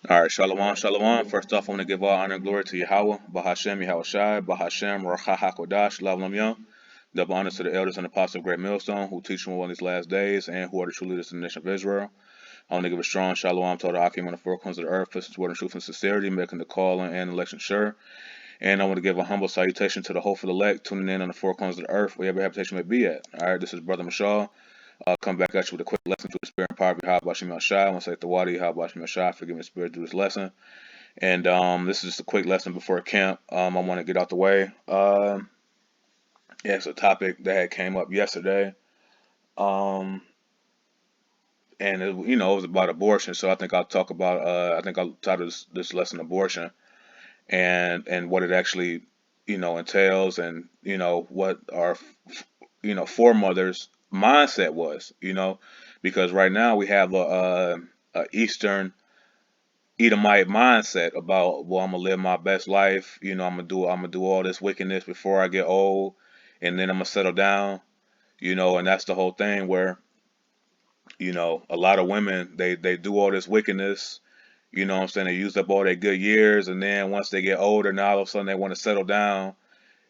All right, Shalom, Shalom. First off, I want to give all honor and glory to Yahweh, Bahashem, Yahweh Shai, Bahashem, Racha HaKodash, Lam Yom. Double honors to the elders and apostles of Great Millstone who teach from on these last days and who are the true leaders in the nation of Israel. I want to give a strong Shalom to all the Hakim on the four corners of the earth, listen to word and truth and sincerity, making the call and election sure. And I want to give a humble salutation to the hopeful elect tuning in on the four corners of the earth, wherever habitation may be at. All right, this is Brother Mashal. Come back at you with a quick lesson through the spirit and power of Yahweh Bashim Shai. I want to say the Wadi Yahweh Bashim Shai, forgive me, spirit, through this lesson. And this is just a quick lesson before camp. I want to get out the way. Yeah, it's a topic that had came up yesterday, um, and it was about abortion. So I think I'll talk about. I think I'll title this lesson "Abortion" and what it actually entails, and what our foremothers' mindset was. Because right now we have a Eastern Edomite mindset about, well, I'm gonna live my best life. I'm gonna do all this wickedness before I get old, and then I'm gonna settle down. And that's the whole thing where a lot of women they do all this wickedness. What I'm saying, they use up all their good years, and then once they get older, now all of a sudden they want to settle down,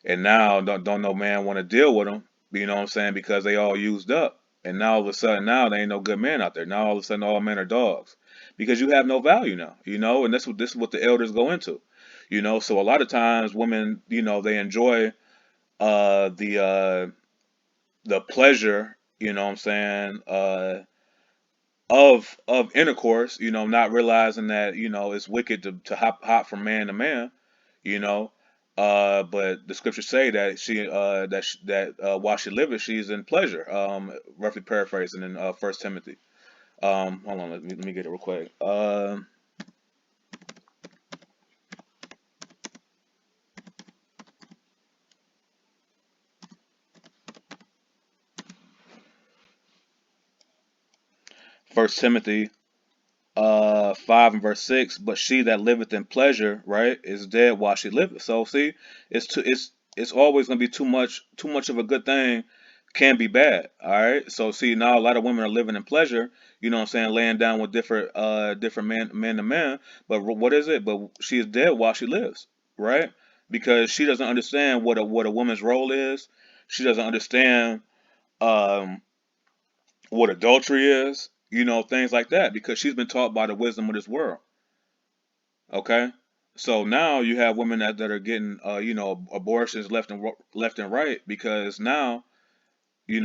and now don't no man want to deal with them. What I'm saying, because they all used up, and now all of a sudden now there ain't no good men out there. Now all of a sudden all men are dogs, because you have no value now. And this is what the elders go into. So a lot of times women, they enjoy the pleasure. What I'm saying, of intercourse. Not realizing that it's wicked to hop from man to man. you know. But the scriptures say that while she liveth, she's in pleasure. Roughly paraphrasing in First Timothy. Hold on, let me get it real quick. First Timothy 5 and verse 6. But she that liveth in pleasure, right, is dead while she liveth. So see, it's always gonna be too much of a good thing can be bad. All right. So see, now a lot of women are living in pleasure. What I'm saying, laying down with different men to men. But what is it? But she is dead while she lives, right? Because she doesn't understand what a woman's role is. She doesn't understand um what adultery is, things like that, because she's been taught by the wisdom of this world. Okay, so now you have women that are getting, abortions left and right, because now, they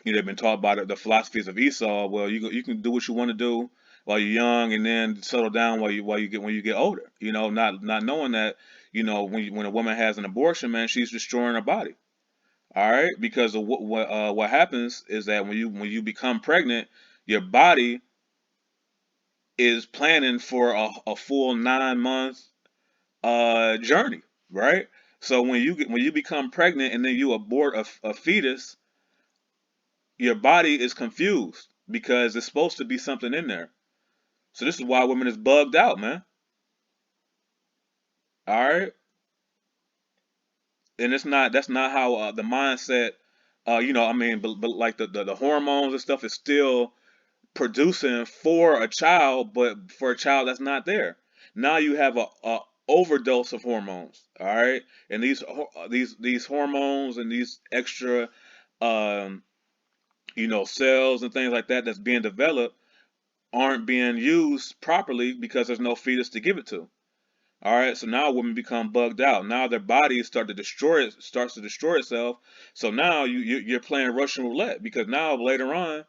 they've been taught by the philosophies of Esau. Well, you can do what you want to do while you're young, and then settle down when you get older. Not knowing that, when a woman has an abortion, man, she's destroying her body. All right, because of what happens is that when you become pregnant, your body is planning for a full 9 month journey, right? So when you become pregnant and then you abort a fetus, your body is confused because it's supposed to be something in there. So this is why women is bugged out, man. All right, and that's not how the mindset. I mean, but like the hormones and stuff is still producing for a child, but for a child that's not there. Now you have a overdose of hormones. All right, and these hormones and these extra um, cells and things like that that's being developed aren't being used properly because there's no fetus to give it to. All right, so now women become bugged out. Now their bodies starts to destroy itself. So now you're playing Russian roulette, because now later on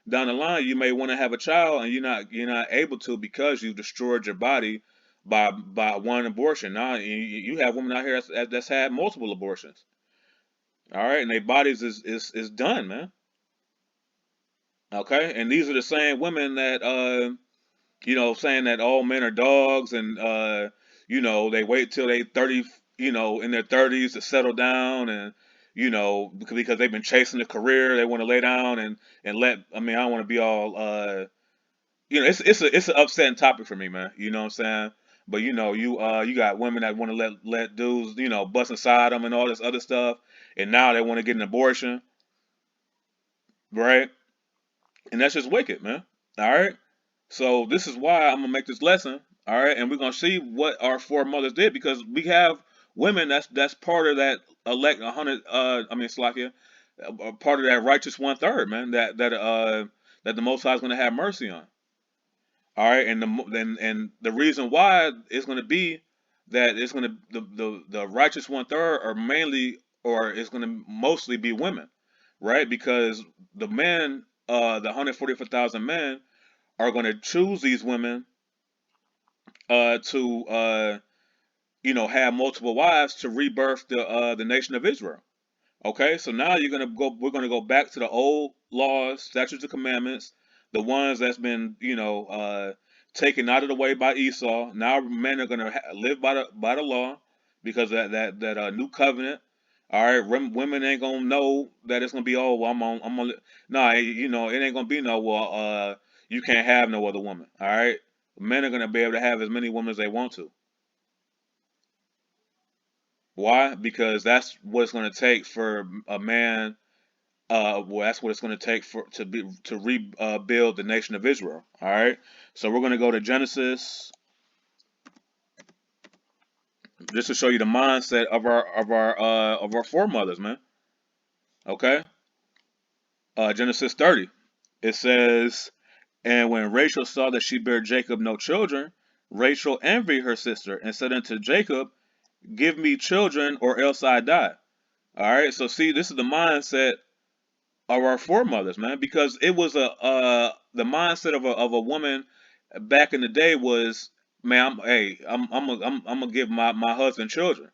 down the line you may want to have a child, and you're not able to, because you destroyed your body by one abortion. Now you have women out here that's had multiple abortions. All right, and their bodies is done, man. Okay, and these are the same women that saying that all men are dogs, and they wait till they 30, in their 30s to settle down, and because they've been chasing a career, they want to lay down and let. I mean, I don't want to be all it's an upsetting topic for me, man. You know what I'm saying? But you got women that want to let dudes bust inside them and all this other stuff, and now they want to get an abortion, right? And that's just wicked, man. All right. So this is why I'm gonna make this lesson, all right, and we're gonna see what our foremothers did because we have women that's part of that elect 100. I mean, Slakia, part of that righteous 1/3, man. That the Most High is gonna have mercy on. All right, and the reason why is gonna be that it's gonna the righteous 1/3 are mainly or it's gonna mostly be women, right? Because the men, the 144,000 men are going to choose these women to have multiple wives to rebirth the nation of Israel. Okay, so now you're gonna go. We're gonna go back to the old laws, statutes, and commandments, the ones that's been taken out of the way by Esau. Now men are gonna live by the law because that new covenant. All right, women ain't gonna know that it's gonna be well, I'm on. Nah, it ain't gonna be no you can't have no other woman. All right, men are gonna be able to have as many women as they want to. Why? Because that's what it's gonna take for a man. Well, that's what it's going to take to rebuild the nation of Israel. All right, so we're going to go to Genesis just to show you the mindset of our foremothers, man. Okay, Genesis 30. It says, and when Rachel saw that she bare Jacob no children, Rachel envied her sister and said unto Jacob, "Give me children, or else I die." All right, so see, this is the mindset of our foremothers, man, because it was the mindset of a woman back in the day was, man, I'm gonna give my husband children.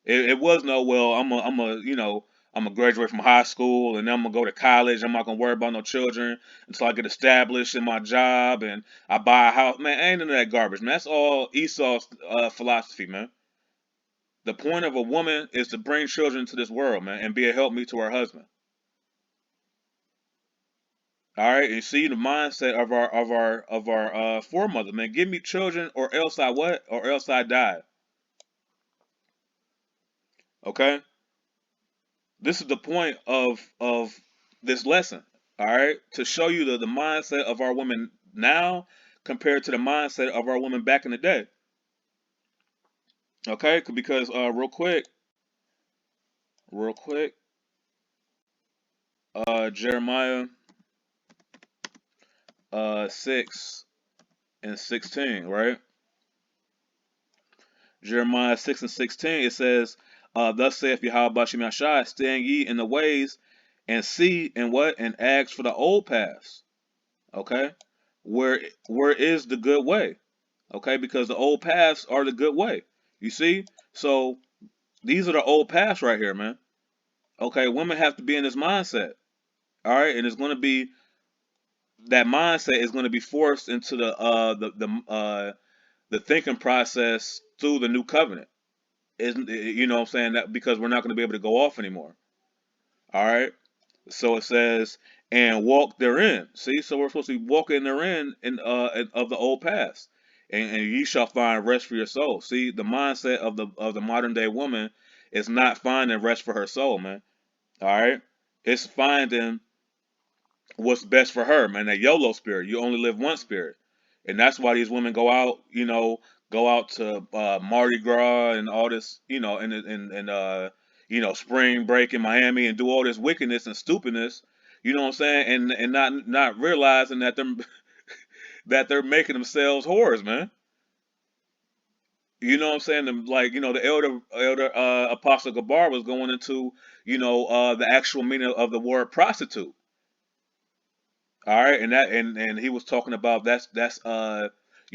It was no, well, I'm gonna graduate from high school and then I'm gonna go to college. I'm not gonna worry about no children until I get established in my job and I buy a house. Man, ain't none of that garbage, man. That's all Esau's philosophy, man. The point of a woman is to bring children to this world, man, and be a helpmeet to her husband. All right, you see the mindset of our foremothers, man. Give me children, or else I what? Or else I die. Okay, this is the point of this lesson. All right, to show you the mindset of our women now compared to the mindset of our women back in the day. Okay, because real quick, Jeremiah 6:16, right? Jeremiah 6:16, it says, thus saith Yahweh Bashim Yashai, stand ye in the ways and see and what? And ask for the old paths. Okay? Where is the good way? Okay, because the old paths are the good way. You see? So these are the old paths right here, man. Okay, women have to be in this mindset. All right, and it's gonna be that mindset is gonna be forced into the thinking process through the new covenant. Isn't what I'm saying, that because we're not going to be able to go off anymore. All right. So it says, and walk therein. See, so we're supposed to be walking therein of the old past, and ye shall find rest for your soul. See, the mindset of the modern day woman is not finding rest for her soul, man. All right, it's finding what's best for her, man. That YOLO spirit. You only live one spirit, and that's why these women go out. Go out to Mardi Gras and all this. And spring break in Miami and do all this wickedness and stupidness. You know what I'm saying? And not realizing that they're making themselves whores, man. You know what I'm saying? The elder Apostle Gabar was going into the actual meaning of the word prostitute. All right, and he was talking about that's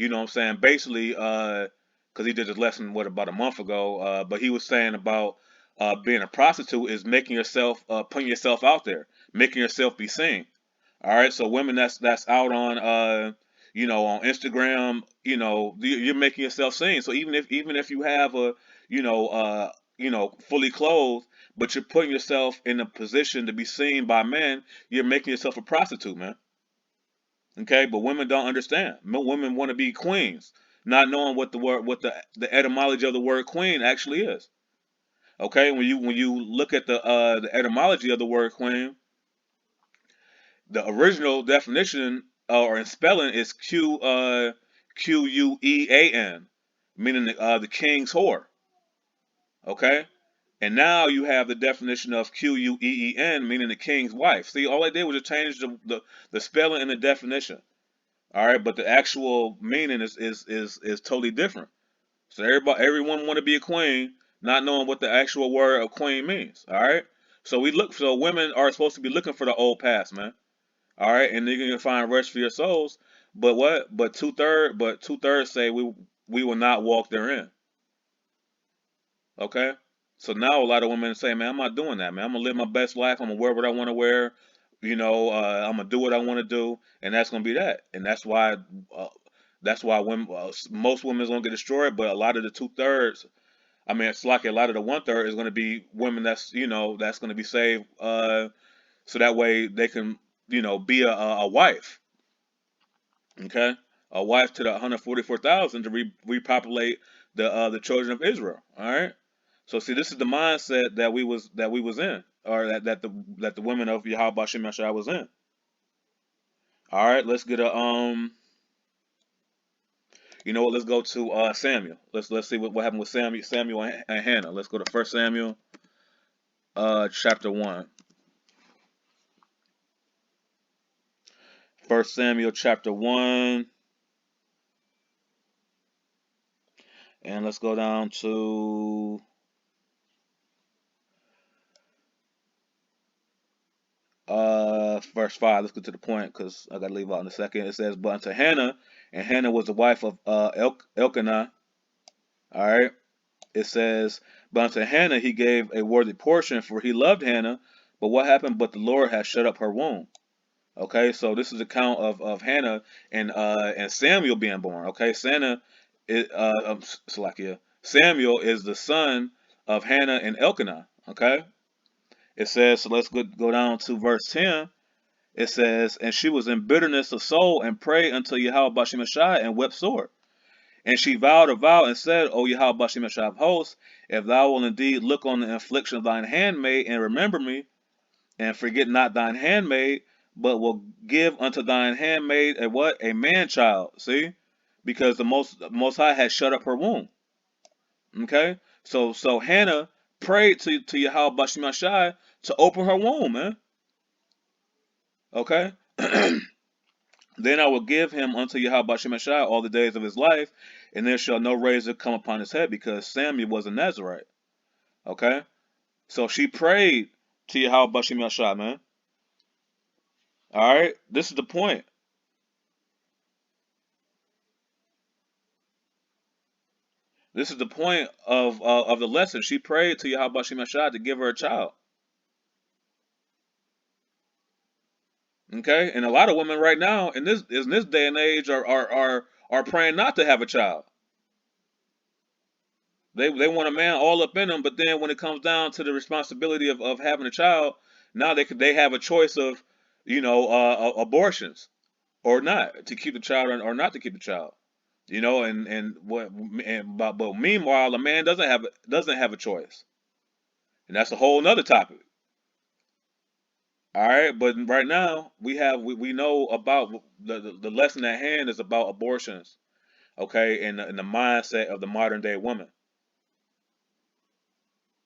what I'm saying, basically because he did this lesson about a month ago, but he was saying about being a prostitute is making yourself putting yourself out there, making yourself be seen. All right, so women that's out on on Instagram, you're making yourself seen. So even if you have a fully clothed, but you're putting yourself in a position to be seen by men, you're making yourself a prostitute, man. Okay, but women don't understand. Women want to be queens, not knowing what the etymology of the word queen actually is. Okay, when you look at the etymology of the word queen, the original definition. or in spelling is Quean, meaning the king's whore. Okay, and now you have the definition of Queen, meaning the king's wife. See, all they did was just change the spelling and the definition. All right, but the actual meaning is totally different. So everyone want to be a queen, not knowing what the actual word of queen means. All right, so women are supposed to be looking for the old past, man. All right, and you're gonna find rest for your souls. But what? But 2/3 say we will not walk therein. Okay, so now a lot of women say, man, I'm not doing that, man. I'm gonna live my best life. I'm gonna wear what I want to wear. I'm gonna do what I want to do, and that's gonna be that. And uh, that's why women, most women's gonna get destroyed. But a lot of the 2/3, I mean, it's like a lot of the 1/3 is gonna be women that's gonna be saved. So that way they can be a wife. Okay, a wife to the 144,000 to repopulate the children of Israel. All right. So see, this is the mindset that we was in, or that the women of Yahweh Shem Yashai was in. All right, let's get a You know what? Let's go to Samuel. Let's see what happened with Samuel and Hannah. Let's go to First Samuel, chapter 1. First Samuel chapter 1, and let's go down to verse 5. Let's get to the point because I got to leave out in a second. It says, "But unto Hannah, and Hannah was the wife of Elkanah." All right. It says, "But unto Hannah he gave a worthy portion, for he loved Hannah. But what happened? But the Lord has shut up her womb." Okay, so this is the account of Hannah and Samuel being born. Okay, Samuel is the son of Hannah and Elkanah. Okay, it says, so let's go down to verse 10. It says, "And she was in bitterness of soul and prayed unto Yahweh Bashim Shai and wept sore. And she vowed a vow and said, O Yahweh Bashim Shai of hosts, if thou wilt indeed look on the affliction of thine handmaid and remember me, and forget not thine handmaid, but will give unto thine handmaid a what? A man child." See? Because the most High had shut up her womb. Okay? So Hannah prayed to Yahweh Bashim Shai to open her womb, man. Okay? "Then I will give him unto Yahweh Bashim Shai all the days of his life, and there shall no razor come upon his head," because Samuel was a Nazarite. Okay? So she prayed to Yahweh Bashim Shai, man. Alright? This is the point. This is the point of the lesson. She prayed to Yahweh Bashim Shai to give her a child. Okay? And a lot of women right now in this day and age are praying not to have a child. They want a man all up in them, but then when it comes down to the responsibility of having a child, now they have a choice of, abortions or not, to keep the child or not to keep the child. But meanwhile, a man doesn't have a choice, and that's a whole nother topic. All right, but right now we know about the lesson at hand is about abortions. Okay, and the mindset of the modern day woman.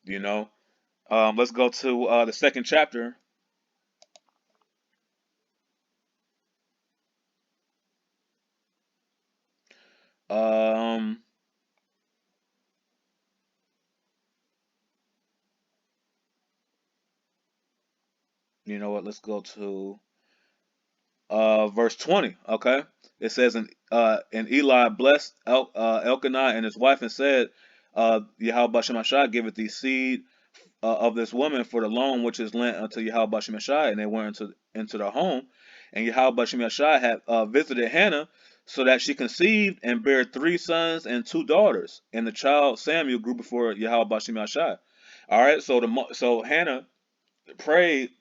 You know, let's go to the second chapter. Um, you know what? Let's go to verse 20. Okay, it says, and Eli blessed Elkanah and his wife and said, Yahweh Bashem Ashai giveth thee seed of this woman for the loan which is lent unto Yahweh Bashem Ashai. And they went into their home, and Yahweh Bashem Ashai had visited Hannah, so that she conceived and bare 3 sons and 2 daughters. And the child Samuel grew before Yahweh Bashem Ashai. All right, so Hannah prayed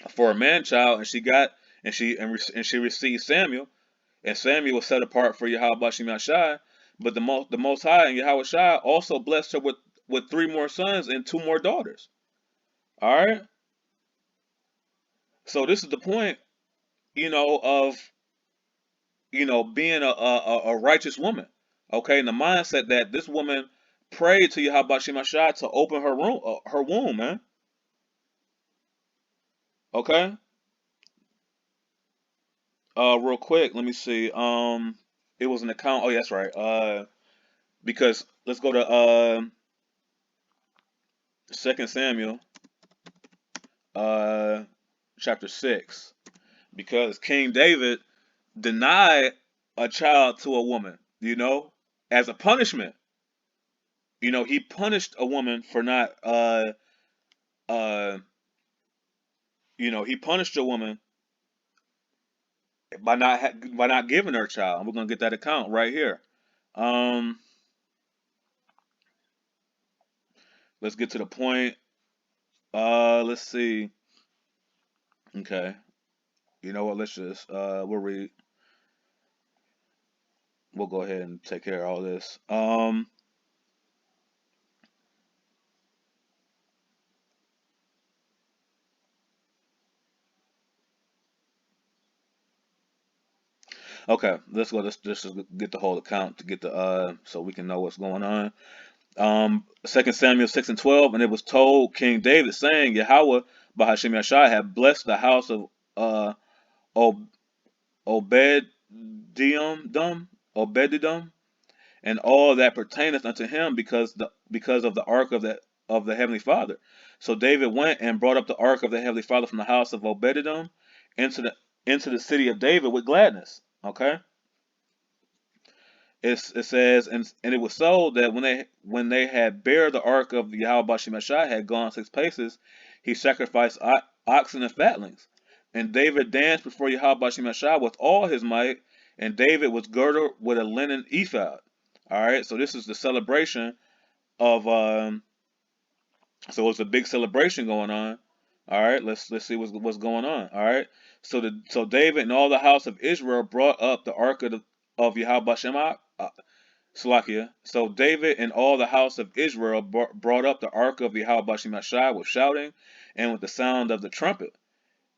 for a man child, and she received Samuel, and Samuel was set apart for Yahweh Bashim Yashai. But the Most High and Yahweh Shai also blessed her with 3 more sons and 2 more daughters. All right, so this is the point. of being a righteous woman. Okay, and the mindset that this woman prayed to Yahweh Shemashah to open her womb, man. Okay, real quick, let me see. It was an account. Oh, yeah, that's right. Because let's go to Second Samuel, uh, chapter 6. Because King David denied a child to a woman, as a punishment. He punished a woman for not uh he punished a woman by not giving her a child. And we're gonna get that account right here. Um, let's get to the point. Let's see. Okay, you know what? Let's just we'll go ahead and take care of all this. Okay, let's go. Let's just get the whole account to get the so we can know what's going on. 2 Samuel 6:12, and it was told King David, saying, Yahweh Bahashem Yashai had blessed the house of Ob- Obededom, and all that pertaineth unto him, because of the ark of the heavenly Father. So David went and brought up the ark of the heavenly Father from the house of Obededom into the city of David with gladness. Okay, it says, and it was so that when they had bare the ark of Yahweh Bashimashai had gone 6 paces, he sacrificed oxen and fatlings. And David danced before Yahweh Bashimashai with all his might, and David was girded with a linen ephod. All right, so this is the celebration of so it's a big celebration going on. All right, let's see what's going on. All right, so David and all the house of Israel brought up the ark of Yahweh Salakia. So David and all the house of Israel brought up the ark of Yahweh Bashimashai with shouting and with the sound of the trumpet.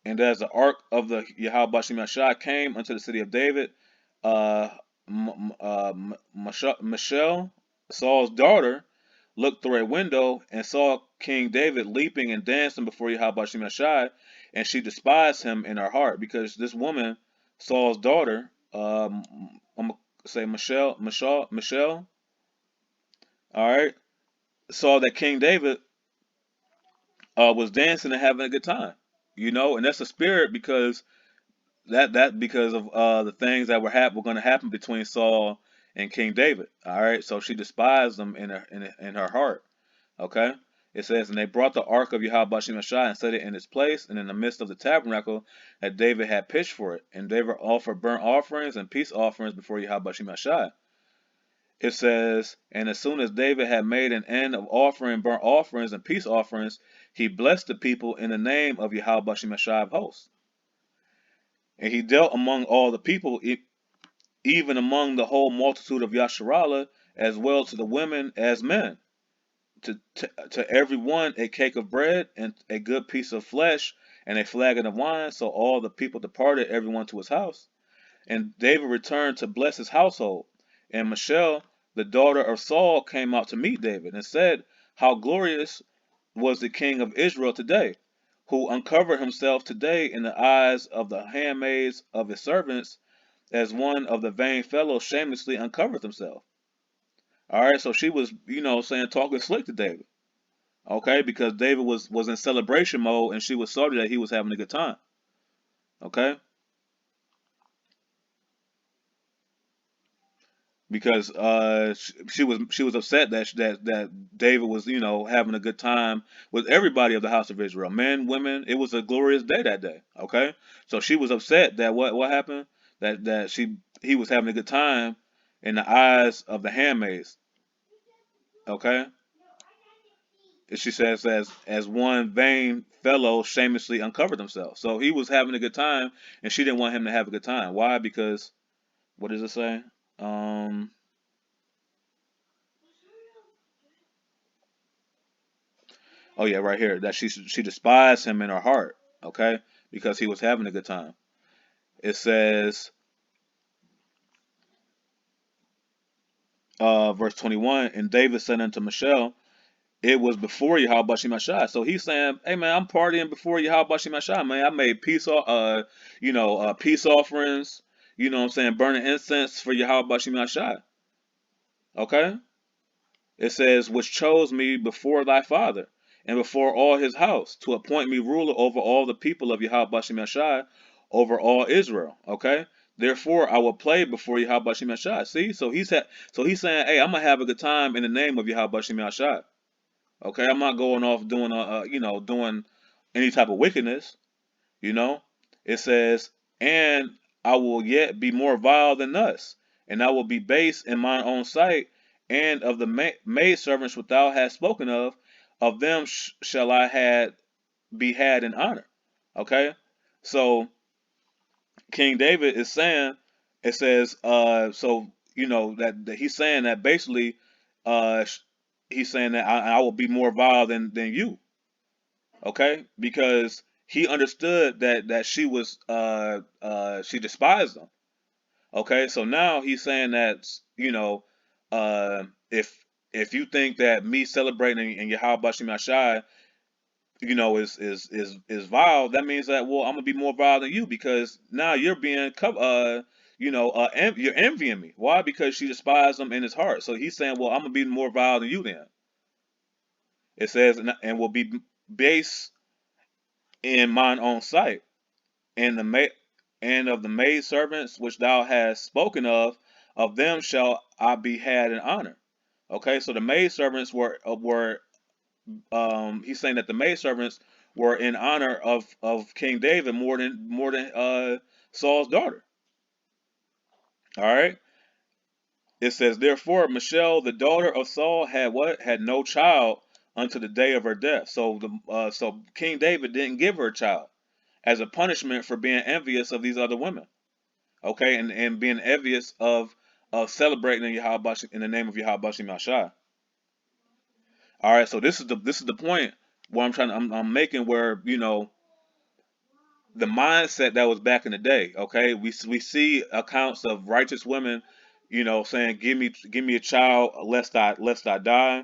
And as the ark of the Yahweh Bashimashai came unto the city of David, uh, Michelle, Saul's daughter, looked through a window and saw King David leaping and dancing before Yahweh Shimashai, and she despised him in her heart because this woman, Saul's daughter, I'm gonna say Michelle, all right, saw that King David was dancing and having a good time, and that's a spirit because because of the things that were going to happen between Saul and King David. All right, so she despised them in her heart. Okay, it says, and they brought the ark of Yahweh Bashimashai and set it in its place, and in the midst of the tabernacle that David had pitched for it. And David offered burnt offerings and peace offerings before Yahweh Bashimashai. It says, and as soon as David had made an end of offering burnt offerings and peace offerings, he blessed the people in the name of Yahweh Bashimashai of hosts. And he dealt among all the people, even among the whole multitude of Yasharallah, as well to the women as men. To every one a cake of bread and a good piece of flesh and a flagon of wine. So all the people departed, everyone to his house. And David returned to bless his household. And Michelle, the daughter of Saul, came out to meet David and said, how glorious was the king of Israel today, who uncovered himself today in the eyes of the handmaids of his servants, as one of the vain fellows shamelessly uncovered himself. All right, so she was, saying talking slick to David. Okay, because David was in celebration mode and she was sorry that he was having a good time. Okay, because she was upset that David was having a good time with everybody of the house of Israel, men, women. It was a glorious day that day. Okay, so she was upset that what happened, that he was having a good time in the eyes of the handmaids. Okay, she says, as one vain fellow shamelessly uncovered himself. So he was having a good time, and she didn't want him to have a good time. Why? Because what does it say? Um, oh yeah, right here, that she despised him in her heart. Okay, because he was having a good time. It says, verse 21, and David said unto Michelle, it was before Yahweh Shemashah. So he's saying, hey man, I'm partying before Yahweh Shemashah, man. I made peace offerings, you know what I'm saying, burning incense for Yahweh Shemashah. Okay? It says, which chose me before thy father and before all his house to appoint me ruler over all the people of Yahweh Shemashah, over all Israel. Okay? Therefore, I will play before Yahweh Shemashah. See? So he's saying, hey, I'm gonna have a good time in the name of Yahweh Shemashah. Okay, I'm not going off doing doing any type of wickedness. You know, it says, and I will yet be more vile than us, and I will be base in mine own sight, and of the maid servants which thou hast spoken of them shall I had be had in honor. Okay, so King David is saying, it says, so that he's saying that basically, uh, he's saying that I will be more vile than you. Okay, because he understood that she was she despised him. Okay, so now he's saying that uh if you think that me celebrating in Yahweh Bashim Yashai, is vile, that means that, well, I'm gonna be more vile than you, because now you're being you're envying me. Why? Because she despised him in his heart. So he's saying, well, I'm gonna be more vile than you then. It says, and will be base in mine own sight, and and of the maid servants which thou hast spoken of them shall I be had in honor. Okay, so the maid servants were he's saying that the maid servants were in honor of King David more than Saul's daughter. All right, it says, therefore Michelle, the daughter of Saul, had no child unto the day of her death. So King David didn't give her a child as a punishment for being envious of these other women. Okay, and being envious of celebrating in the name of Yahweh Mashah. All right, so this is the point where I'm making, where the mindset that was back in the day. Okay, we see accounts of righteous women, saying, give me a child lest I die.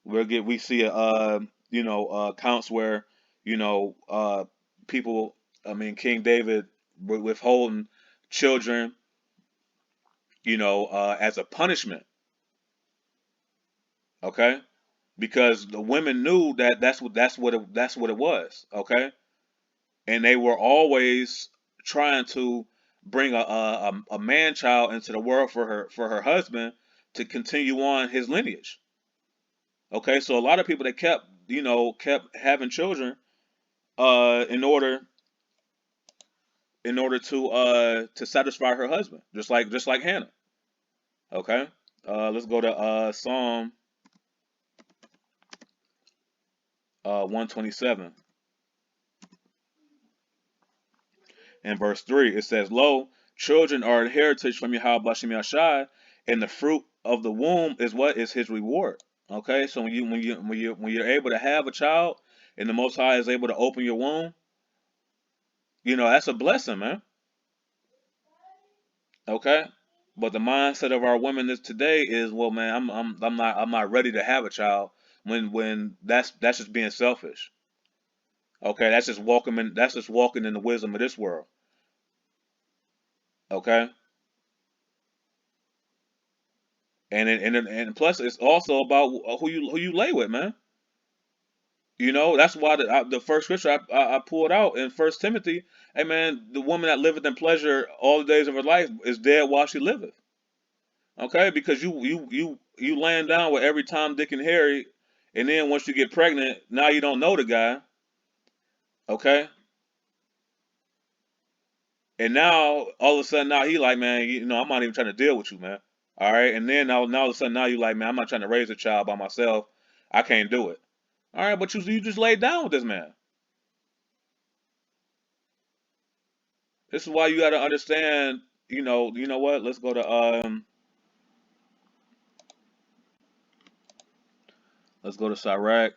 We see accounts where you know uh people, I mean, King David withholding children, as a punishment. Okay, because the women knew that that's what it was. Okay, and they were always trying to bring a man child into the world for her husband to continue on his lineage. Okay, so a lot of people, that kept having children in order to satisfy her husband, just like Hannah. Okay, let's go to Psalm 127 and verse 3. It says, lo, children are a heritage from Yahweh Bashim Yashai, and the fruit of the womb is what is his reward. Okay, so when you're able to have a child, and the Most High is able to open your womb, that's a blessing, man. Okay, but the mindset of our women today is, well, man, I'm not ready to have a child, when that's just being selfish. Okay, that's just walking in the wisdom of this world. Okay, and plus it's also about who you lay with, man. That's why the first scripture I pulled out in First Timothy. Hey man, the woman that liveth in pleasure all the days of her life is dead while she liveth. Okay, because you laying down with every Tom, Dick, and Harry, and then once you get pregnant, now you don't know the guy. Okay, and now all of a sudden, now he like, man, I'm not even trying to deal with you, man. All right, and then now all of a sudden, now you like, man, I'm not trying to raise a child by myself. I can't do it. All right, but you just laid down with this man. This is why you got to understand. You know what? Let's go to Sirach,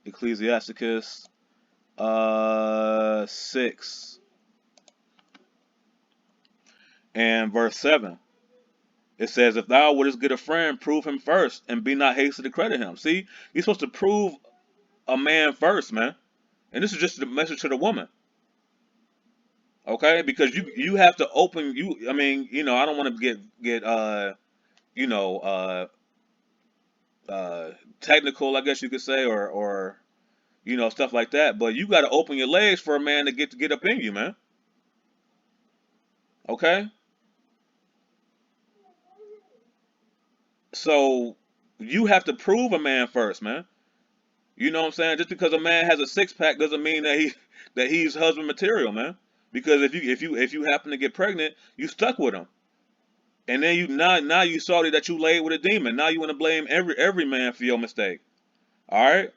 Ecclesiasticus 6. And verse 7, it says, if thou wouldest get a friend, prove him first, and be not hasty to credit him. See, you're supposed to prove a man first, man. And this is just the message to the woman, okay? Because you have to open you. I mean, I don't want to get you know uh uh technical, I guess you could say, or stuff like that. But you got to open your legs for a man to get up in you, man. Okay, so you have to prove a man first, man. You know what I'm saying? Just because a man has a six pack doesn't mean that he's husband material, man. Because if you happen to get pregnant, you stuck with him, and then now you salty that you laid with a demon. Now you want to blame every man for your mistake. All right.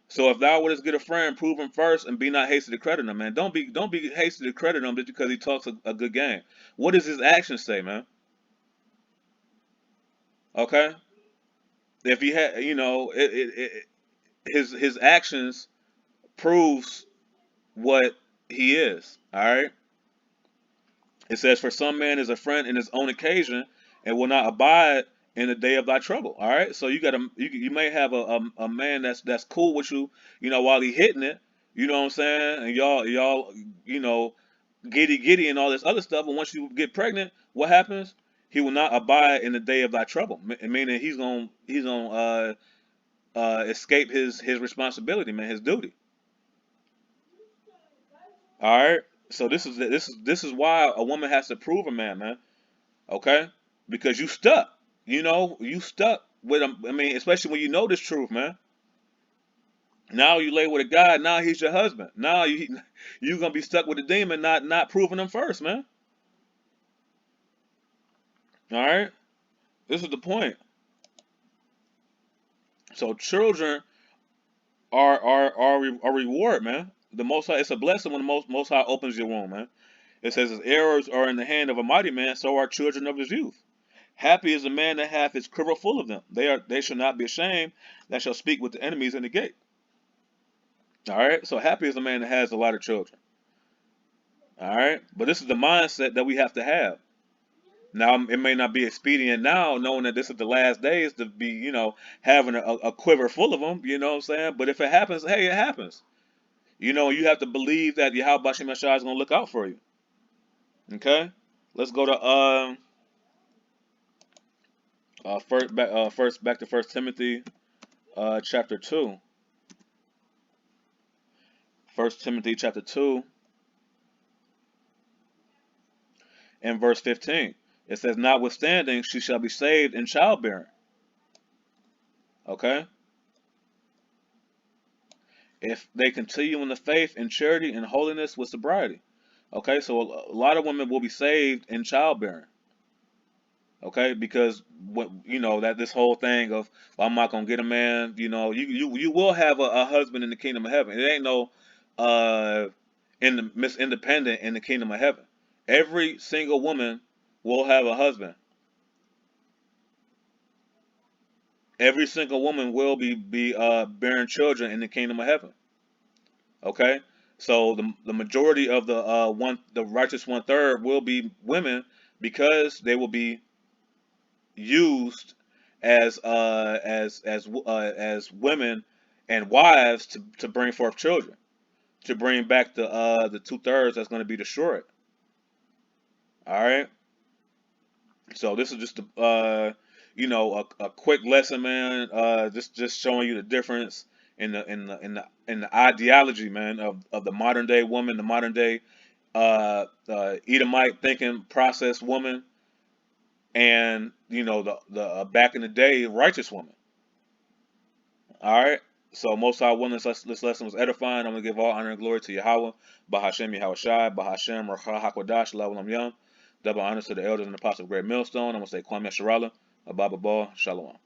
So if thou wouldest get a friend, prove him first, and be not hasty to credit him, man. Don't be hasty to credit him just because he talks a good game. What does his actions say, man? Okay. If he had, his actions proves what he is. All right. It says, "For some man is a friend in his own occasion, and will not abide in the day of thy trouble." All right, so you may have a man that's cool with you, while he hitting it. You know what I'm saying? And y'all, you know, giddy and all this other stuff. But once you get pregnant, what happens? He will not abide in the day of thy trouble, meaning he's gonna escape his responsibility, man, his duty. All right. So this is why a woman has to prove a man, man. Okay? Because you stuck. You stuck with him. I mean, especially when you know this truth, man. Now you lay with a guy. Now he's your husband. Now you gonna be stuck with a demon, not proving him first, man. All right. This is the point. So children are a reward, man. The Most High, it's a blessing when the Most High opens your womb, man. It says, "His arrows are in the hand of a mighty man, so are children of his youth. Happy is the man that hath his quiver full of them. They shall not be ashamed, that shall speak with the enemies in the gate." All right. So happy is the man that has a lot of children. All right. But this is the mindset that we have to have. Now, it may not be expedient now, knowing that this is the last days, to be, having a quiver full of them. You know what I'm saying? But if it happens, hey, it happens. You have to believe that Yahweh Bashim Yashai is going to look out for you. Okay. Let's go to first back to First Timothy chapter 2. First Timothy chapter 2 and verse 15. It says, "Notwithstanding, she shall be saved in childbearing." Okay? If they continue in the faith and charity and holiness with sobriety. Okay? So a lot of women will be saved in childbearing. Okay? Because that this whole thing of, well, I'm not gonna get a man. You will have a husband in the kingdom of heaven. It ain't no uh in the Miss Independent in the kingdom of heaven. Every single woman will have a husband. Every single woman will be bearing children in the kingdom of heaven. Okay, so the majority of the righteous one third will be women, because they will be used as women and wives to bring forth children, to bring back the two thirds that's going to be destroyed. All right. So this is just a quick lesson, man. Just showing you the difference in the ideology, man, of the modern day woman, the modern day Edomite thinking process woman, and the back in the day righteous woman. All right. So most High willing, this lesson was edifying. I'm gonna give all honor and glory to Yahweh, Bahashem Yahweh Shai, Bahashem Racha Hakodash, Lavam Yam. Double honors to the elders and the apostles of Great Millstone. I'm gonna say Kwame Sharala, Ababa Ba, Shalom.